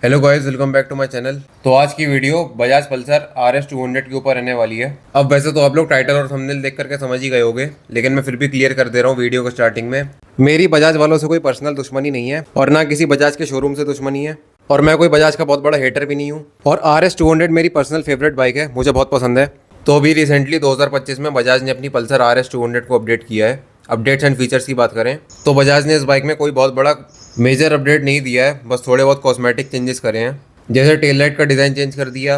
Hello guys, welcome back to my channel. तो आज की वीडियो बजाज पल्सर RS 200 के ऊपर रहने वाली है। अब वैसे तो आप लोग टाइटल और थंबनेल देख करके समझ ही गए होंगे, लेकिन मैं फिर भी क्लियर कर दे रहा हूँ वीडियो को स्टार्टिंग में। मेरी बजाज वालों से कोई पर्सनल दुश्मनी नहीं है और ना किसी बजाज के शोरूम से दुश्मनी है, और मैं कोई बजाज का बहुत बड़ा हेटर भी नहीं हूँ। और RS 200 मेरी पर्सनल फेवरेट बाइक है, मुझे बहुत पसंद है। तो अभी रिसेंटली 2025 में बजाज ने अपनी पल्सर RS 200 को अपडेट किया है। अपडेट्स एंड फीचर्स की बात करें तो बजाज ने इस बाइक में कोई बहुत बड़ा मेजर अपडेट नहीं दिया है, बस थोड़े बहुत कॉस्मेटिक चेंजेस करे हैं। जैसे टेल लाइट का डिज़ाइन चेंज कर दिया,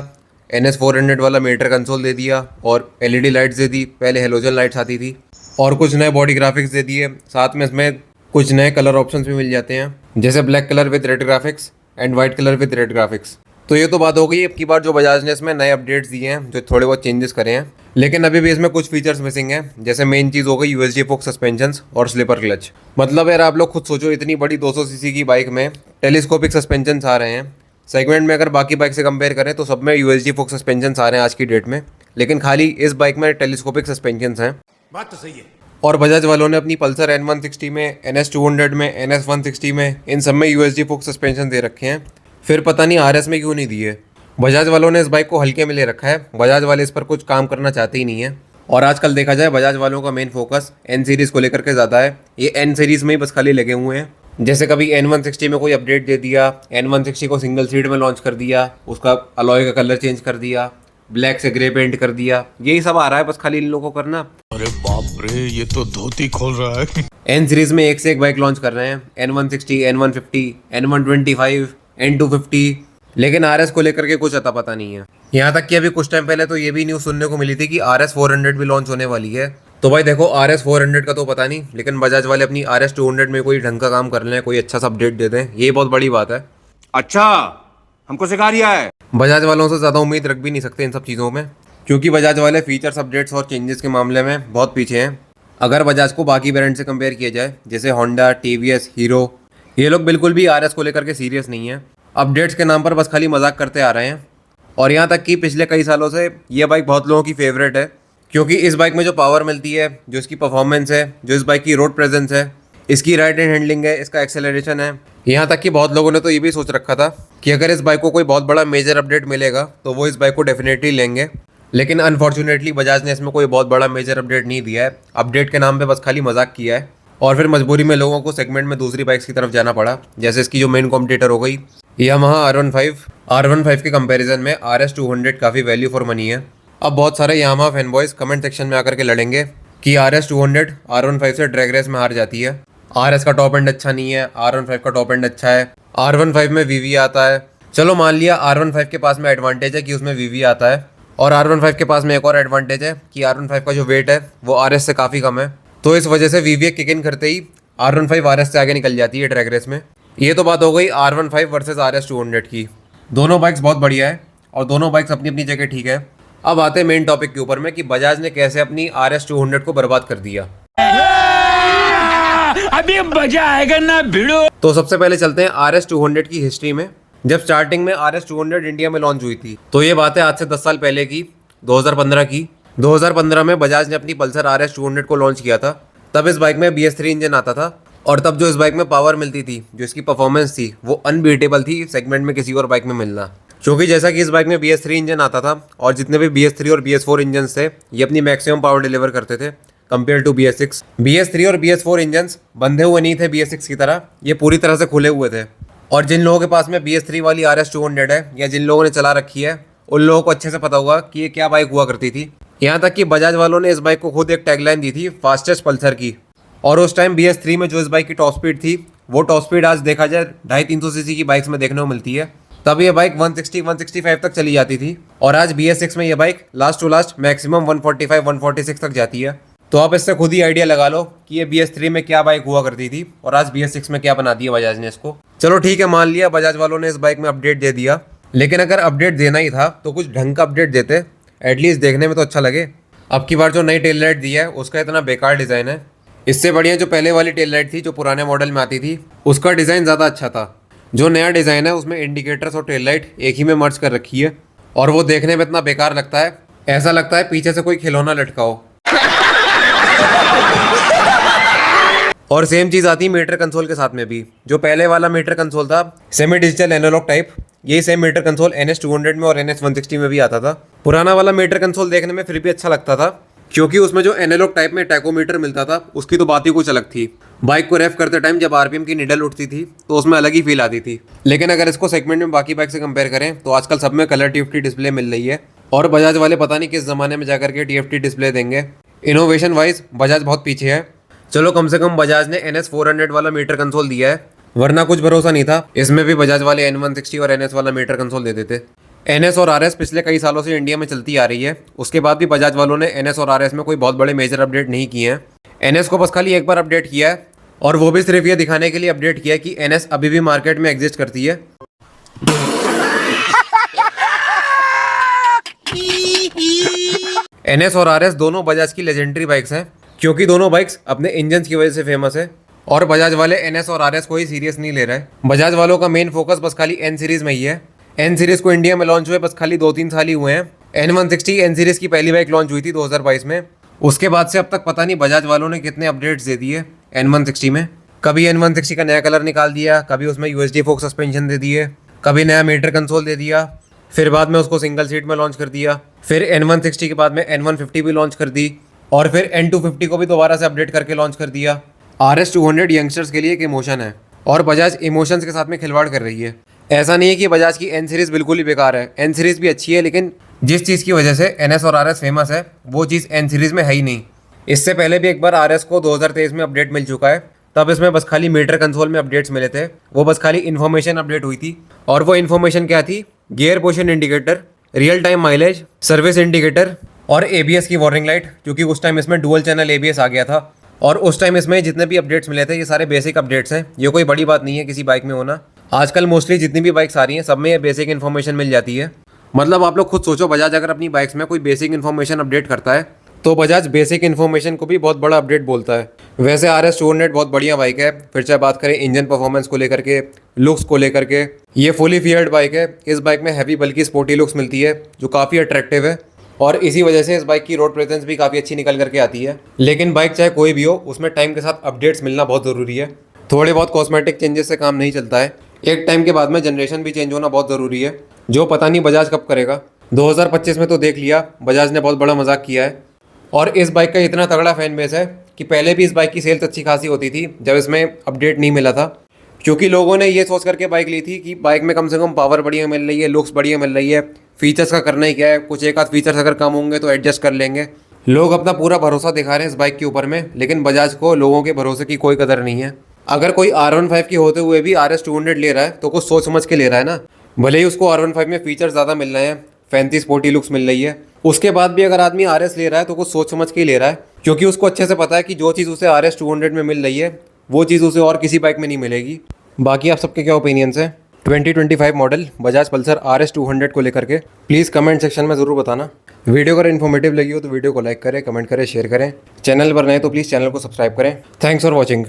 NS 400 वाला मीटर कंसोल दे दिया और LED लाइट्स दे दी, पहले हेलोजन लाइट्स आती थी। और कुछ नए बॉडी ग्राफिक्स दे दिए, साथ में इसमें कुछ नए कलर ऑप्शंस भी मिल जाते हैं, जैसे black colour with red graphics and white colour with red graphics. तो ये तो बात हो गई अब की बार जो बजाज ने इसमें नए अपडेट्स दिए हैं, जो थोड़े बहुत चेंजेस करे हैं। लेकिन अभी भी इसमें कुछ फीचर्स मिसिंग हैं, जैसे मेन चीज़ हो गई USD फोक सस्पेंशन और स्लिपर क्लच। मतलब यार आप लोग खुद सोचो, इतनी बड़ी 200 सीसी की बाइक में टेलीस्कोपिक सस्पेंशन आ रहे हैं। सेगमेंट में अगर बाकी बाइक से कंपेयर करें तो सब में USD फोक सस्पेंशन आ रहे हैं आज की डेट में, लेकिन खाली इस बाइक में टेलीस्कोपिक सस्पेंशन हैं। बात तो सही है। और बजाज वालों ने अपनी पल्सर N160 में, NS 200 में, NS 160 में, इन सब में USD फोक सस्पेंशन दे रखे हैं। फिर पता नहीं RS में क्यों नहीं दिए। बजाज वालों ने इस बाइक को हल्के में ले रखा है, बजाज वाले इस पर कुछ काम करना चाहते ही नहीं है। और आजकल देखा जाए बजाज वालों का मेन फोकस N सीरीज़ को लेकर के ज़्यादा है। ये N सीरीज़ में ही बस खाली लगे हुए हैं। जैसे कभी N160 में कोई अपडेट दे दिया, N160 को सिंगल सीट में लॉन्च कर दिया, उसका अलॉय का कलर चेंज कर दिया, ब्लैक से ग्रे पेंट कर दिया, यही सब आ रहा है बस खाली इन लोगों को करना। अरे बाप रे, ये तो धोती खोल रहा है। N सीरीज़ में एक से एक बाइक लॉन्च कर रहे हैं, N160, N150, N125, N250, लेकिन RS को लेकर के कुछ अता पता नहीं है। यहाँ तक कि अभी कुछ टाइम पहले तो ये भी न्यूज़ सुनने को मिली थी कि RS 400 भी लॉन्च होने वाली है। तो भाई देखो, RS 400 का तो पता नहीं, लेकिन बजाज वाले अपनी RS 200 में कोई ढंग का काम कर लें, कोई अच्छा सा अपडेट दे दें, ये बहुत बड़ी बात है। अच्छा, हमको सिखा रिया है। बजाज वालों से ज़्यादा उम्मीद रख भी नहीं सकते इन सब चीज़ों में, क्योंकि बजाज वाले फीचर्स, अपडेट्स और चेंजेस के मामले में बहुत पीछे हैं। अगर बजाज को बाकी ब्रांड से कंपेयर किया जाए, जैसे होंडा, TVS, हीरो, ये लोग बिल्कुल भी RS को लेकर के सीरियस नहीं है। अपडेट्स के नाम पर बस खाली मजाक करते आ रहे हैं। और यहाँ तक कि पिछले कई सालों से ये बाइक बहुत लोगों की फेवरेट है, क्योंकि इस बाइक में जो पावर मिलती है, जो इसकी परफॉर्मेंस है, जो इस बाइक की रोड प्रेजेंस है, इसकी राइड एंड हैंडलिंग है, इसका एक्सेलरेशन है। यहाँ तक कि बहुत लोगों ने तो ये भी सोच रखा था कि अगर इस बाइक को कोई बहुत बड़ा मेजर अपडेट मिलेगा तो वो इस बाइक को डेफिनेटली लेंगे। लेकिन अनफॉर्चुनेटली बजाज ने इसमें कोई बहुत बड़ा मेजर अपडेट नहीं दिया है। अपडेट के नाम पे बस खाली मजाक किया है, और फिर मजबूरी में लोगों को सेगमेंट में दूसरी बाइक्स की तरफ जाना पड़ा। जैसे इसकी जो मेन कॉम्पिटिटर हो गई यामाहा R15 के कंपैरिजन में RS 200 काफ़ी वैल्यू फॉर मनी है। अब बहुत सारे Yamaha fan boys comment section में आकर के लड़ेंगे कि RS 200 R15 से ड्रैग रेस में हार जाती है, RS का टॉप एंड अच्छा नहीं है, R15 का टॉप एंड अच्छा है, R15 में VV आता है। चलो मान लिया R15 के पास में एडवांटेज है कि उसमें VV आता है, और R15 के पास में एक और एडवांटेज है कि R15 का जो वेट है वो RS से काफ़ी कम है। तो इस वजह से VV किक इन करते ही R15 RS से आगे निकल जाती है ड्रैग रेस में। ये तो बात हो गई R15 वर्सेस RS 200 की। दोनों बाइक्स बहुत बढ़िया है और दोनों बाइक्स अपनी अपनी जगह ठीक है। अब आते हैं मेन टॉपिक के ऊपर में कि बजाज ने कैसे अपनी RS 200 को बर्बाद कर दिया। अभी मजा आएगा ना भिड़ो। तो सबसे पहले चलते हैं RS 200 की हिस्ट्री में। जब स्टार्टिंग में RS 200 इंडिया में लॉन्च हुई थी, तो ये बात है आज से 10 साल पहले की, 2015 की। 2015 में बजाज ने अपनी पल्सर RS 200 को लॉन्च किया था। तब इस बाइक में BS3 इंजन आता था, और तब जो इस बाइक में पावर मिलती थी, जो इसकी परफॉर्मेंस थी, वो अनबीटेबल थी सेगमेंट में किसी और बाइक में मिलना। क्योंकि जैसा कि इस बाइक में BS3 इंजन आता था, और जितने भी BS3 और BS4 इंजन थे, ये अपनी मैक्सिमम पावर डिलीवर करते थे कंपेयर टू BS6। BS3 और BS4 इंजन बंधे हुए नहीं थे BS6 की तरह, ये पूरी तरह से खुले हुए थे। और जिन लोगों के पास में BS3 वाली RS 200 है, या जिन लोगों ने चला रखी है, उन लोगों को अच्छे से पता होगा कि ये क्या बाइक हुआ करती थी। यहाँ तक कि बजाज वालों ने इस बाइक को खुद एक टैगलाइन दी थी, फास्टेस्ट पल्सर की। और उस टाइम BS3 में जो इस बाइक की टॉप स्पीड थी, वो टॉप स्पीड आज देखा जाए 250-300 सीसी की बाइक्स में देखने को मिलती है। तब ये बाइक 160-165 तक चली जाती थी, और आज BS6 में ये bike last to last maximum 145-146 तक जाती है। तो आप इससे खुद ही आइडिया लगा लो कि ये BS3 में क्या बाइक हुआ करती थी और आज BS6 में क्या बना दिया बजाज ने इसको। चलो ठीक है, मान लिया बजाज वालों ने इस बाइक में अपडेट दे दिया, लेकिन अगर अपडेट देना ही था तो कुछ ढंग का अपडेट देते, एटलीस्ट देखने में तो अच्छा लगे। अब की बार जो नई टेल लाइट दी है उसका इतना बेकार डिज़ाइन है। इससे बढ़िया जो पहले वाली टेल लाइट थी, जो पुराने मॉडल में आती थी, उसका डिज़ाइन ज़्यादा अच्छा था। जो नया डिज़ाइन है उसमें इंडिकेटर्स और टेल लाइट एक ही में मर्ज कर रखी है, और वो देखने में इतना बेकार लगता है, ऐसा लगता है पीछे से कोई खिलौना लटका हो। और सेम चीज़ आती है मीटर कंसोल के साथ में भी। जो पहले वाला मीटर कंसोल था सेमी डिजिटल एनालॉग टाइप, यही सेम मीटर कंसोल NS200 में और NS160 में भी आता था। पुराना वाला मीटर कंसोल देखने में फिर भी अच्छा लगता था, क्योंकि उसमें जो एनालॉग टाइप में टैकोमीटर मिलता था उसकी तो बात ही कुछ अलग थी। बाइक को रेफ करते टाइम जब आरपीएम की निडल उठती थी तो उसमें अलग ही फील आती थी। लेकिन अगर इसको सेगमेंट में बाकी बाइक से कंपेयर करें तो आजकल सब में कलर TFT डिस्प्ले मिल रही है, और बजाज वाले पता नहीं किस जमाने में जाकर के TFT डिस्प्ले देंगे। इनोवेशन वाइज बजाज बहुत पीछे है। चलो कम से कम बजाज ने NS400 वाला मीटर कंसोल दिया है, वरना कुछ भरोसा नहीं था। इसमें भी बजाज वाले N160 और NS वाला मीटर कंसोल दे देते। NS और RS पिछले कई सालों से इंडिया में चलती आ रही है, उसके बाद भी बजाज वालों ने NS और RS में कोई बहुत बड़े मेजर अपडेट नहीं किए हैं। NS को बस खाली एक बार अपडेट किया है, और वो भी सिर्फ ये दिखाने के लिए अपडेट किया है कि NS अभी भी मार्केट में एग्जिस्ट करती है। NS और RS दोनों बजाज की लेजेंडरी बाइक्स हैं, क्योंकि दोनों बाइक्स अपने इंजन की वजह से फेमस है, और बजाज वाले NS और RS को ही सीरियस नहीं ले रहे। बजाज वालों का मेन फोकस बस खाली N सीरीज में ही है। N सीरीज को इंडिया में लॉन्च हुए बस खाली 2-3 साल ही हुए हैं। N160 N सीरीज की पहली बाइक लॉन्च हुई थी 2022 में। उसके बाद से अब तक पता नहीं बजाज वालों ने कितने अपडेट्स दे दिए N160 में। कभी N160 का नया कलर निकाल दिया, कभी उसमें USD फोक सस्पेंशन दे दिए, कभी नया मीटर कंसोल दे दिया, फिर बाद में उसको सिंगल सीट में लॉन्च कर दिया, फिर N160 के बाद में N150 भी लॉन्च कर दी, और फिर N250 को भी दोबारा से अपडेट करके लॉन्च कर दिया। RS200 यंगस्टर्स के लिए एक इमोशन है, और बजाज इमोशंस के साथ में खिलवाड़ कर रही है। ऐसा नहीं है कि बजाज की N सीरीज़ बिल्कुल ही बेकार है, N सीरीज़ भी अच्छी है, लेकिन जिस चीज़ की वजह से NS और RS फेमस है वो चीज़ N सीरीज़ में है ही नहीं। इससे पहले भी एक बार RS को 2023 में अपडेट मिल चुका है, तब इसमें बस खाली मीटर कंसोल में अपडेट्स मिले थे। वो बस खाली इन्फॉर्मेशन अपडेट हुई थी, और वो इन्फॉर्मेशन क्या थी? Gear position indicator, real time mileage, service indicator और ABS की वार्निंग लाइट, क्योंकि उस टाइम इसमें डुअल चैनल ABS आ गया था। और उस टाइम इसमें जितने भी अपडेट्स मिले थे ये सारे बेसिक अपडेट्स हैं, ये कोई बड़ी बात नहीं है किसी बाइक में होना। आजकल मोस्टली जितनी भी बाइक्स आ रही हैं सब में ये बेसिक इन्फॉर्मेशन मिल जाती है। मतलब आप लोग खुद सोचो, बजाज अगर अपनी बाइक्स में कोई बेसिक इन्फॉर्मेशन अपडेट करता है तो बजाज बेसिक इन्फॉर्मेशन को भी बहुत बड़ा अपडेट बोलता है। वैसे RS200 बहुत बढ़िया बाइक है, फिर चाहे बात करें इंजन परफॉर्मेंस को लेकर के, लुक्स को लेकर के, ये फुली फियर्ड बाइक है। इस बाइक में हैवी बल्कि स्पोर्टी लुक्स मिलती है जो काफ़ी अट्रैक्टिव है, और इसी वजह से इस बाइक की रोड प्रेजेंस भी काफ़ी अच्छी निकल करके आती है। लेकिन बाइक चाहे कोई भी हो, उसमें टाइम के साथ अपडेट्स मिलना बहुत ज़रूरी है। थोड़े बहुत कॉस्मेटिक चेंजेस से काम नहीं चलता है, एक टाइम के बाद में जनरेशन भी चेंज होना बहुत ज़रूरी है, जो पता नहीं बजाज कब करेगा। 2025 में तो देख लिया बजाज ने बहुत बड़ा मजाक किया है, और इस बाइक का इतना तगड़ा फैन बेस है कि पहले भी इस बाइक की सेल्स अच्छी खासी होती थी जब इसमें अपडेट नहीं मिला था, क्योंकि लोगों ने ये सोच करके बाइक ली थी कि बाइक में कम से कम पावर बढ़िया मिल रही है, लुक्स बढ़िया मिल रही है, फीचर्स का करना ही क्या है, कुछ एक आध फीचर्स अगर कम होंगे तो एडजस्ट कर लेंगे। लोग अपना पूरा भरोसा दिखा रहे हैं इस बाइक के ऊपर में, लेकिन बजाज को लोगों के भरोसे की कोई कदर नहीं है। अगर कोई R15 की होते हुए भी RS200 ले रहा है तो कुछ सोच समझ के ले रहा है ना। भले ही उसको R15 में फीचर ज़्यादा मिल रहे हैं, फैंसी स्पोर्टी लुक्स मिल रही है, उसके बाद भी अगर आदमी RS ले रहा है तो कुछ सोच समझ के ही ले रहा है, क्योंकि उसको अच्छे से पता है कि जो चीज़ उसे RS200 में मिल रही है वो चीज़ उसे और किसी बाइक में नहीं मिलेगी। बाकी आप सबके क्या ओपिनियंस हैं 2025 मॉडल बजाज पल्सर RS200 को लेकर के? प्लीज़ कमेंट सेक्शन में ज़रूर बताना। वीडियो अगर इन्फॉर्मेटिव लगी हो तो वीडियो को लाइक करें, कमेंट करें, शेयर करें। चैनल पर नए तो प्लीज़ चैनल को सब्सक्राइब करें। Thanks for watching.